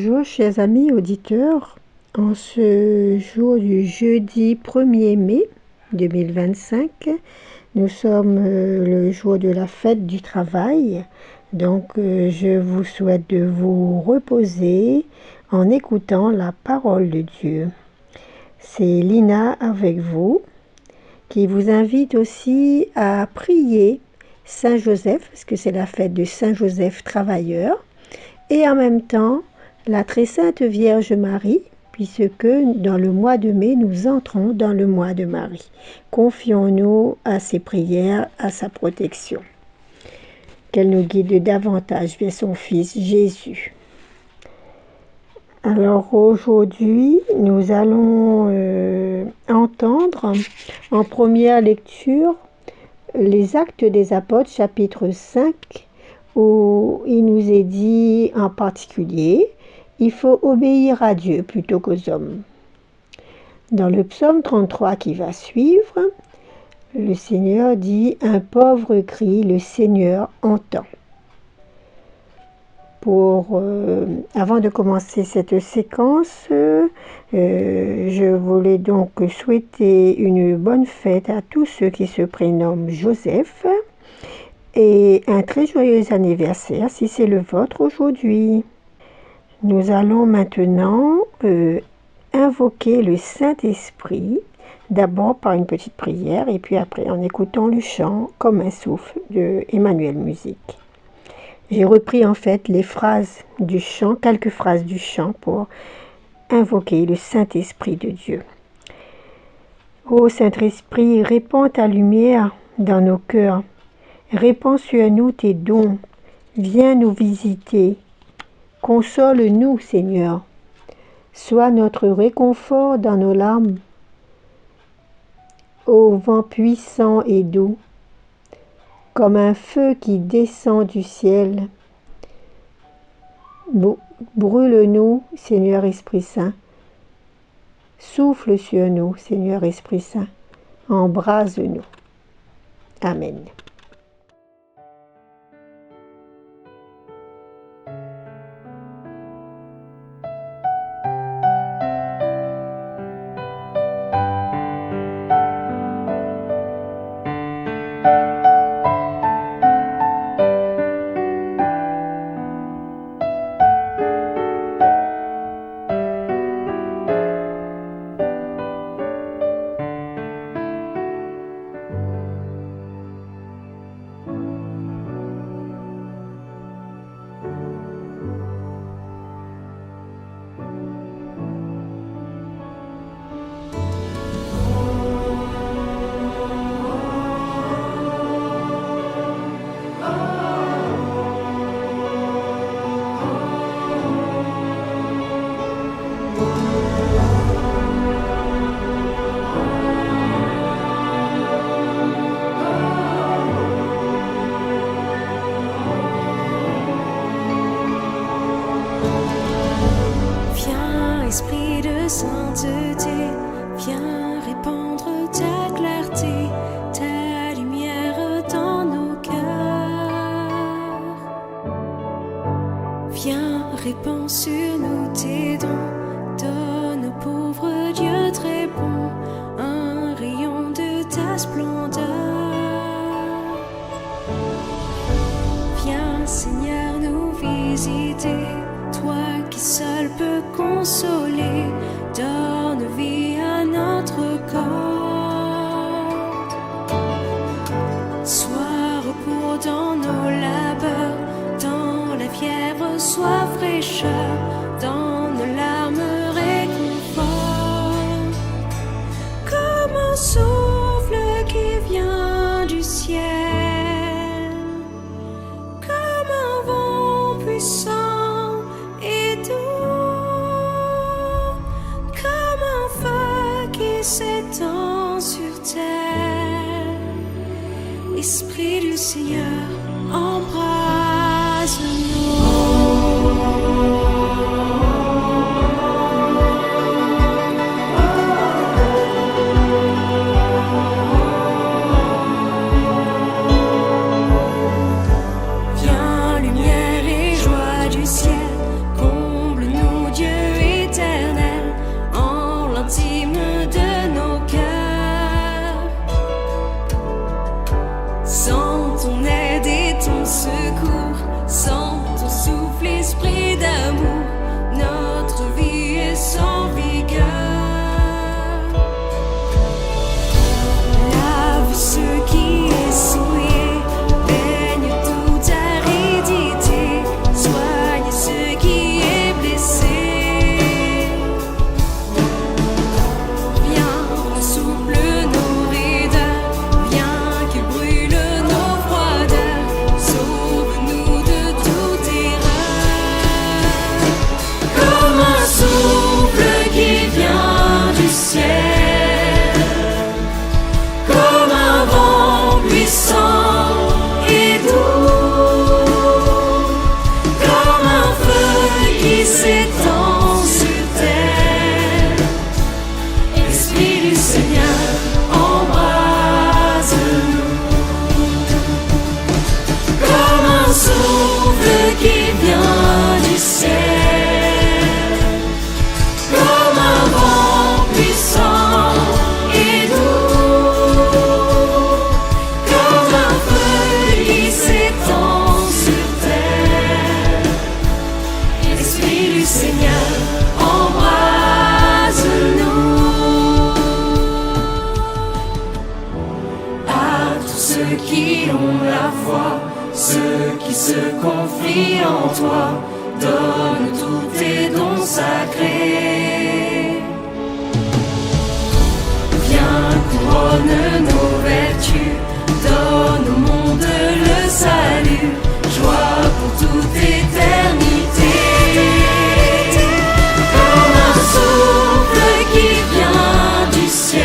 Bonjour chers amis auditeurs, en ce jour du jeudi 1er mai 2025, nous sommes le jour de la fête du travail, donc je vous souhaite de vous reposer en écoutant la parole de Dieu. C'est Lina avec vous qui vous invite aussi à prier Saint Joseph, parce que c'est la fête de Saint Joseph travailleur, et en même temps la très sainte Vierge Marie, puisque dans le mois de mai, nous entrons dans le mois de Marie. Confions-nous à ses prières, à sa protection. Qu'elle nous guide davantage vers son Fils Jésus. Alors aujourd'hui, nous allons entendre en première lecture les Actes des Apôtres, chapitre 5, où il nous est dit en particulier, il faut obéir à Dieu plutôt qu'aux hommes. Dans le psaume 33 qui va suivre, le Seigneur dit « Un pauvre cri, le Seigneur entend ». Avant de commencer cette séquence, je voulais donc souhaiter une bonne fête à tous ceux qui se prénomment Joseph et un très joyeux anniversaire si c'est le vôtre aujourd'hui. Nous allons maintenant invoquer le Saint-Esprit, d'abord par une petite prière et puis après en écoutant le chant comme un souffle de Emmanuel Musique. J'ai repris en fait les phrases du chant, quelques phrases du chant pour invoquer le Saint-Esprit de Dieu. Ô Saint-Esprit, répands ta lumière dans nos cœurs, répands sur nous tes dons, viens nous visiter, console-nous Seigneur, sois notre réconfort dans nos larmes, ô vent puissant et doux, comme un feu qui descend du ciel. Brûle-nous, Seigneur Esprit Saint. Souffle sur nous, Seigneur Esprit Saint. Embrase-nous. Amen. Esprit de sainteté, viens répandre ta clarté, ta lumière dans nos cœurs. Viens, répands sur nous tes dons, donne aux pauvres Dieu très bon, un rayon de ta splendeur. Viens, Seigneur, nous visiter, toi qui seul peux consoler, donne vie à notre corps. Sois repos dans nos labeurs, dans la fièvre sois fraîcheur, dans nos larmes réconfort. Comme un souffle qui vient du ciel, comme un vent puissant s'étend sur terre. Esprit du Seigneur, embrase-nous. Viens, lumière et joie du ciel, comble-nous intime de nos cœurs. Sans ton aide et ton secours, sans ton souffle, esprit d'amour, notre vie est sans vigueur. Lave ce qui est souillé, baigne toute aridité, soigne ce qui est blessé. Viens, souffle nos raideurs, viens que brûle nos froideurs, sauve-nous de toute erreur. Comme un souffle qui vient du ciel, comme un vent puissant et doux, comme un feu qui s'étend sur terre. Esprit du Seigneur, embrase-nous. Comme un souffle qui vient du ciel, comme un vent puissant et doux, comme un feu qui s'étend sur terre. Esprit du Seigneur, embrase-nous. À tous ceux qui ont la foi, ceux qui se confient en toi, donne tous tes dons sacrés. Viens, couronne nos vertus, donne au monde le salut, joie pour toute éternité. Comme un souffle qui vient du ciel,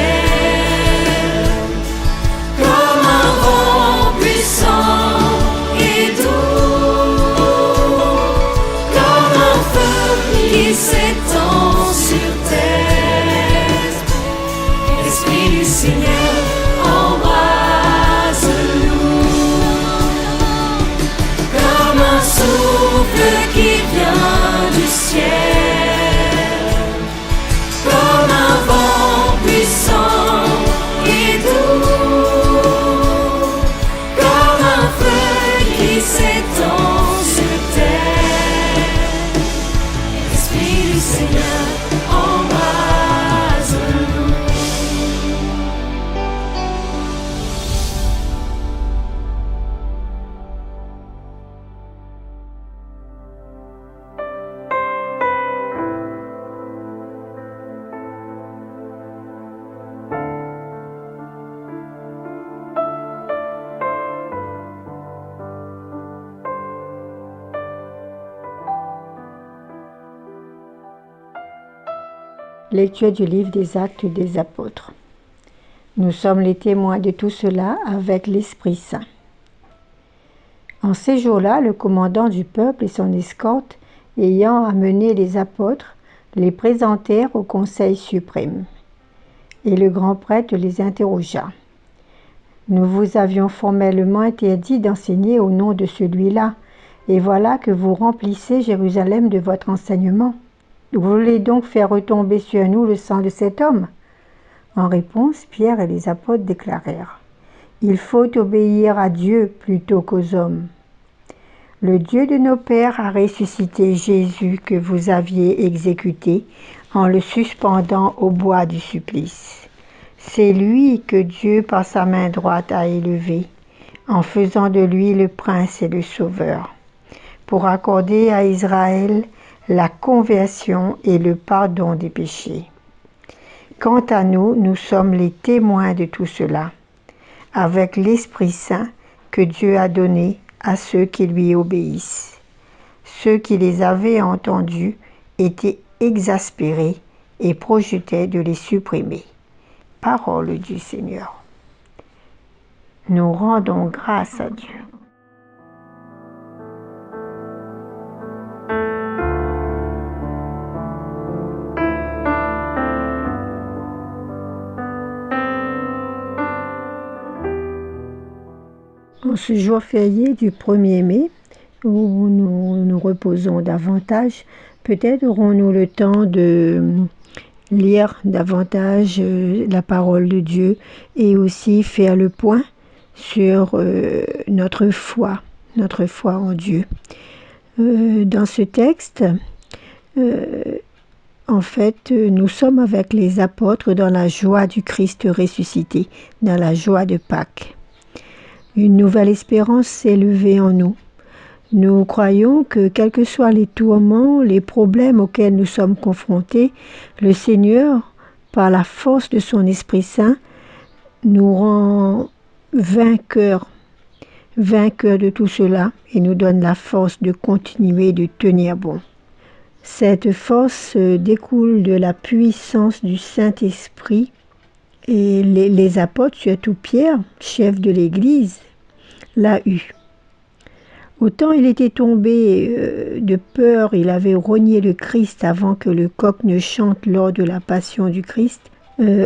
comme un vent puissant et doux, comme un feu qui s'étend sur terre. Esprit du Seigneur, embrase-nous. Comme un souffle qui vient du ciel, comme un vent puissant et doux, comme un feu qui s'étend sur terre. Esprit du Seigneur, embrase-nous. Lecture du livre des Actes des Apôtres. Nous sommes les témoins de tout cela avec l'Esprit Saint. En ces jours-là, le commandant du peuple et son escorte, ayant amené les apôtres, les présentèrent au Conseil suprême. Et le grand prêtre les interrogea. « Nous vous avions formellement interdit d'enseigner au nom de celui-là, et voilà que vous remplissez Jérusalem de votre enseignement. Vous voulez donc faire retomber sur nous le sang de cet homme ?» En réponse, Pierre et les apôtres déclarèrent : « Il faut obéir à Dieu plutôt qu'aux hommes. Le Dieu de nos pères a ressuscité Jésus que vous aviez exécuté en le suspendant au bois du supplice. C'est lui que Dieu par sa main droite a élevé, en faisant de lui le prince et le sauveur, pour accorder à Israël la conversion et le pardon des péchés. Quant à nous, nous sommes les témoins de tout cela, avec l'Esprit Saint que Dieu a donné à ceux qui lui obéissent. Ceux qui les avaient entendus étaient exaspérés et projetaient de les supprimer. Parole du Seigneur. Nous rendons grâce à Dieu. En ce jour férié du 1er mai, où nous nous reposons davantage, peut-être aurons-nous le temps de lire davantage la parole de Dieu et aussi faire le point sur notre foi en Dieu. Dans ce texte, en fait, nous sommes avec les apôtres dans la joie du Christ ressuscité, dans la joie de Pâques. Une nouvelle espérance s'est levée en nous. Nous croyons que, quels que soient les tourments, les problèmes auxquels nous sommes confrontés, le Seigneur, par la force de son Esprit Saint, nous rend vainqueurs de tout cela et nous donne la force de continuer de tenir bon. Cette force découle de la puissance du Saint-Esprit et les apôtres, surtout Pierre, chef de l'Église, l'a eu. Autant il était tombé de peur, il avait renié le Christ avant que le coq ne chante lors de la passion du Christ,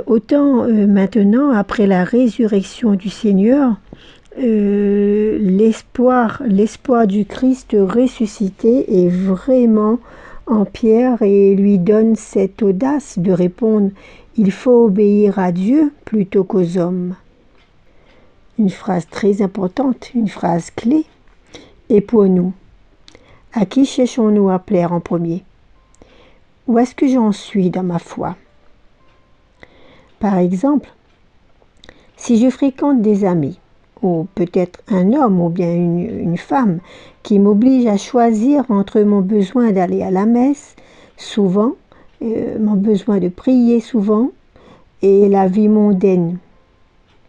autant maintenant, après la résurrection du Seigneur, l'espoir du Christ ressuscité est vraiment en Pierre et lui donne cette audace de répondre « Il faut obéir à Dieu plutôt qu'aux hommes ». Une phrase très importante, une phrase clé. Et pour nous, à qui cherchons-nous à plaire en premier? Où est-ce que j'en suis dans ma foi? Par exemple, si je fréquente des amis, ou peut-être un homme ou bien une femme qui m'oblige à choisir entre mon besoin d'aller à la messe souvent, mon besoin de prier souvent et la vie mondaine.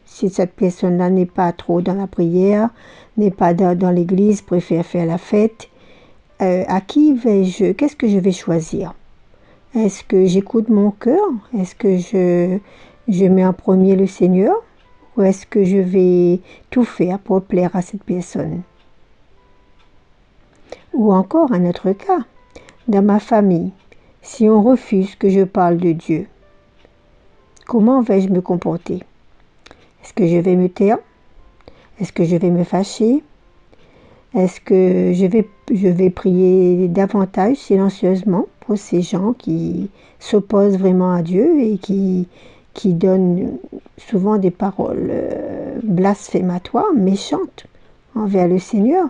Si cette personne-là n'est pas trop dans la prière, n'est pas dans l'église, préfère faire la fête, à qui vais-je, qu'est-ce que je vais choisir? Est-ce que j'écoute mon cœur? Est-ce que je mets en premier le Seigneur? Ou est-ce que je vais tout faire pour plaire à cette personne? Ou encore un autre cas, dans ma famille, si on refuse que je parle de Dieu, comment vais-je me comporter? Est-ce que je vais me taire? Est-ce que je vais me fâcher? Est-ce que je vais prier davantage silencieusement pour ces gens qui s'opposent vraiment à Dieu et qui donnent souvent des paroles blasphématoires, méchantes envers le Seigneur?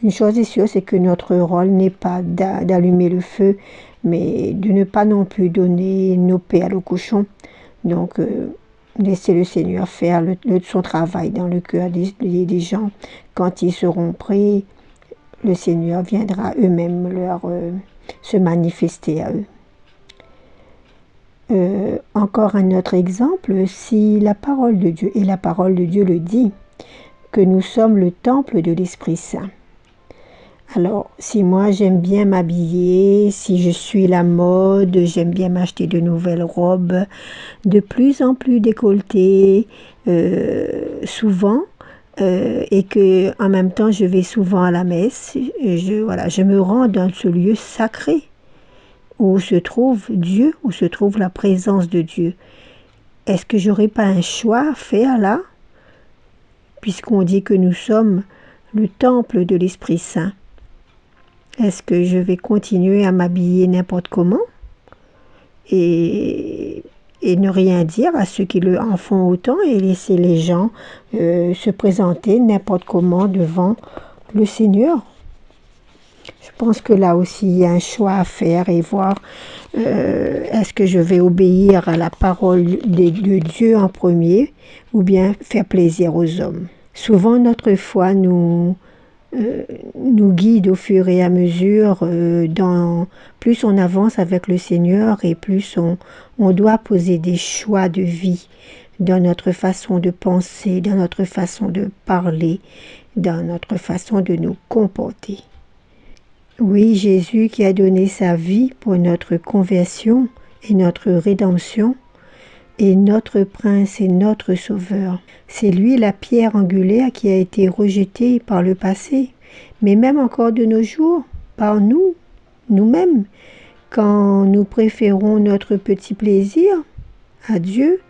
Une chose est sûre, c'est que notre rôle n'est pas d'allumer le feu, mais de ne pas non plus donner nos perles aux cochons. Donc, laisser le Seigneur faire son travail dans le cœur des gens. Quand ils seront prêts, le Seigneur viendra eux-mêmes se manifester à eux. Encore un autre exemple, si la parole de Dieu, et la parole de Dieu le dit, que nous sommes le temple de l'Esprit Saint. Alors, si moi j'aime bien m'habiller, si je suis la mode, j'aime bien m'acheter de nouvelles robes, de plus en plus décolletées, souvent, et que en même temps je vais souvent à la messe, je me rends dans ce lieu sacré où se trouve Dieu, où se trouve la présence de Dieu. Est-ce que j'aurais pas un choix à faire là, puisqu'on dit que nous sommes le temple de l'Esprit Saint? Est-ce que je vais continuer à m'habiller n'importe comment et ne rien dire à ceux qui en font autant et laisser les gens se présenter n'importe comment devant le Seigneur? Je pense que là aussi il y a un choix à faire et voir est-ce que je vais obéir à la parole de Dieu en premier ou bien faire plaisir aux hommes. Souvent notre foi nous guide au fur et à mesure, plus on avance avec le Seigneur et plus on doit poser des choix de vie dans notre façon de penser, dans notre façon de parler, dans notre façon de nous comporter. Oui, Jésus qui a donné sa vie pour notre conversion et notre rédemption, est notre prince et notre sauveur. C'est lui la pierre angulaire qui a été rejetée par le passé, mais même encore de nos jours, par nous-mêmes, quand nous préférons notre petit plaisir à Dieu,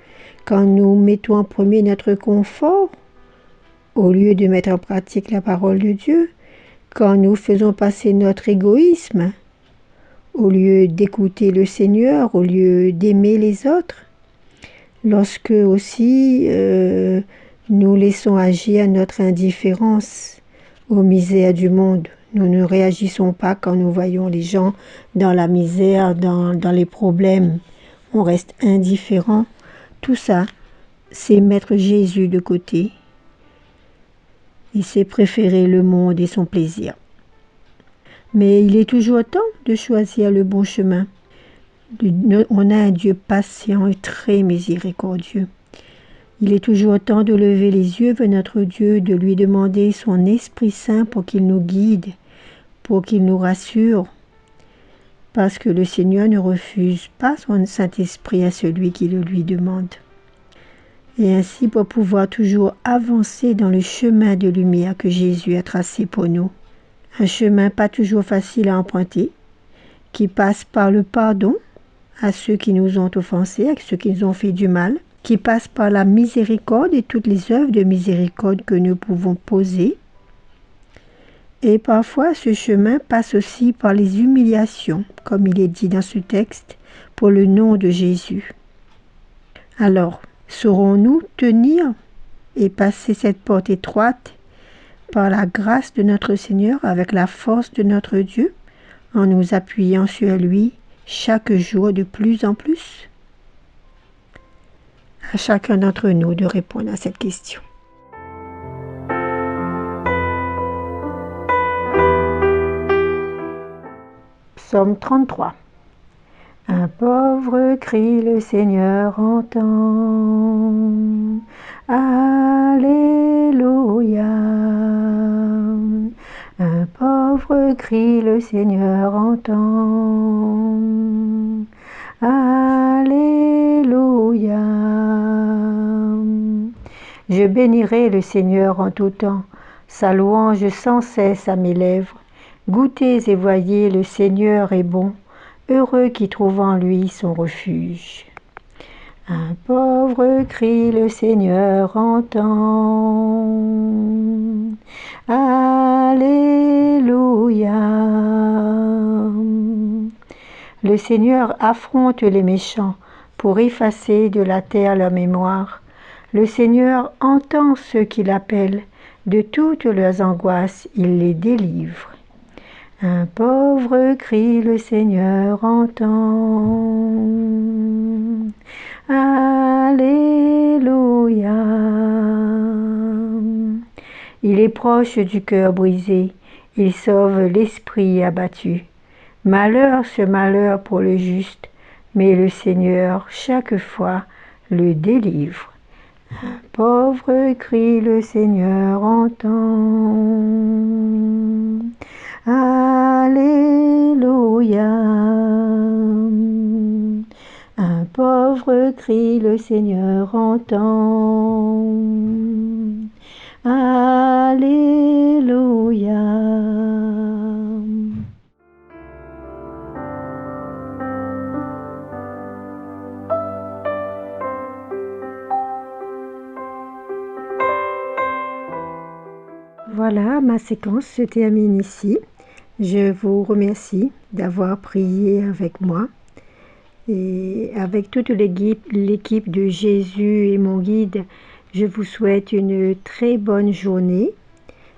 quand nous mettons en premier notre confort, au lieu de mettre en pratique la parole de Dieu, quand nous faisons passer notre égoïsme au lieu d'écouter le Seigneur, au lieu d'aimer les autres. Lorsque aussi nous laissons agir notre indifférence aux misères du monde. Nous ne réagissons pas quand nous voyons les gens dans la misère, dans les problèmes. On reste indifférent. Tout ça, c'est mettre Jésus de côté. Il s'est préféré le monde et son plaisir. Mais il est toujours temps de choisir le bon chemin. On a un Dieu patient et très miséricordieux. Il est toujours temps de lever les yeux vers notre Dieu, de lui demander son Esprit Saint pour qu'il nous guide, pour qu'il nous rassure, parce que le Seigneur ne refuse pas son Saint-Esprit à celui qui le lui demande. Et ainsi pour pouvoir toujours avancer dans le chemin de lumière que Jésus a tracé pour nous. Un chemin pas toujours facile à emprunter, qui passe par le pardon à ceux qui nous ont offensés, à ceux qui nous ont fait du mal, qui passe par la miséricorde et toutes les œuvres de miséricorde que nous pouvons poser. Et parfois, ce chemin passe aussi par les humiliations, comme il est dit dans ce texte, pour le nom de Jésus. Alors, saurons-nous tenir et passer cette porte étroite par la grâce de notre Seigneur avec la force de notre Dieu, en nous appuyant sur lui chaque jour de plus en plus? À chacun d'entre nous de répondre à cette question. Psaume 33. Un pauvre crie, le Seigneur entend. Alléluia. Un pauvre crie, le Seigneur entend. Alléluia. Je bénirai le Seigneur en tout temps, sa louange sans cesse à mes lèvres. Goûtez et voyez, le Seigneur est bon, heureux qui trouve en lui son refuge. Un pauvre crie, le Seigneur entend. Alléluia. Le Seigneur affronte les méchants pour effacer de la terre leur mémoire. Le Seigneur entend ceux qui l'appellent, de toutes leurs angoisses il les délivre. Un pauvre crie, le Seigneur entend. Alléluia. Il est proche du cœur brisé, il sauve l'esprit abattu. Malheur ce malheur pour le juste, mais le Seigneur chaque fois le délivre. Un pauvre crie, le Seigneur entend. Alléluia. Un pauvre crie, le Seigneur entend. Alléluia. Voilà, ma séquence se termine ici. Je vous remercie d'avoir prié avec moi et avec toute l'équipe de Jésus et mon guide. Je vous souhaite une très bonne journée.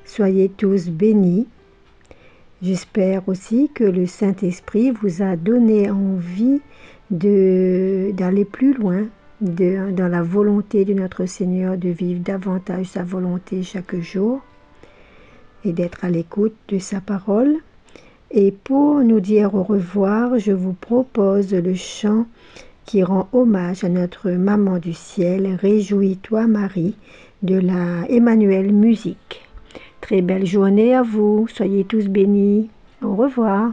Soyez tous bénis. J'espère aussi que le Saint-Esprit vous a donné envie d'aller plus loin dans la volonté de notre Seigneur, de vivre davantage sa volonté chaque jour et d'être à l'écoute de sa parole. Et pour nous dire au revoir, je vous propose le chant qui rend hommage à notre Maman du ciel, Réjouis-toi Marie, de la Emmanuel Musique. Très belle journée à vous, soyez tous bénis, au revoir.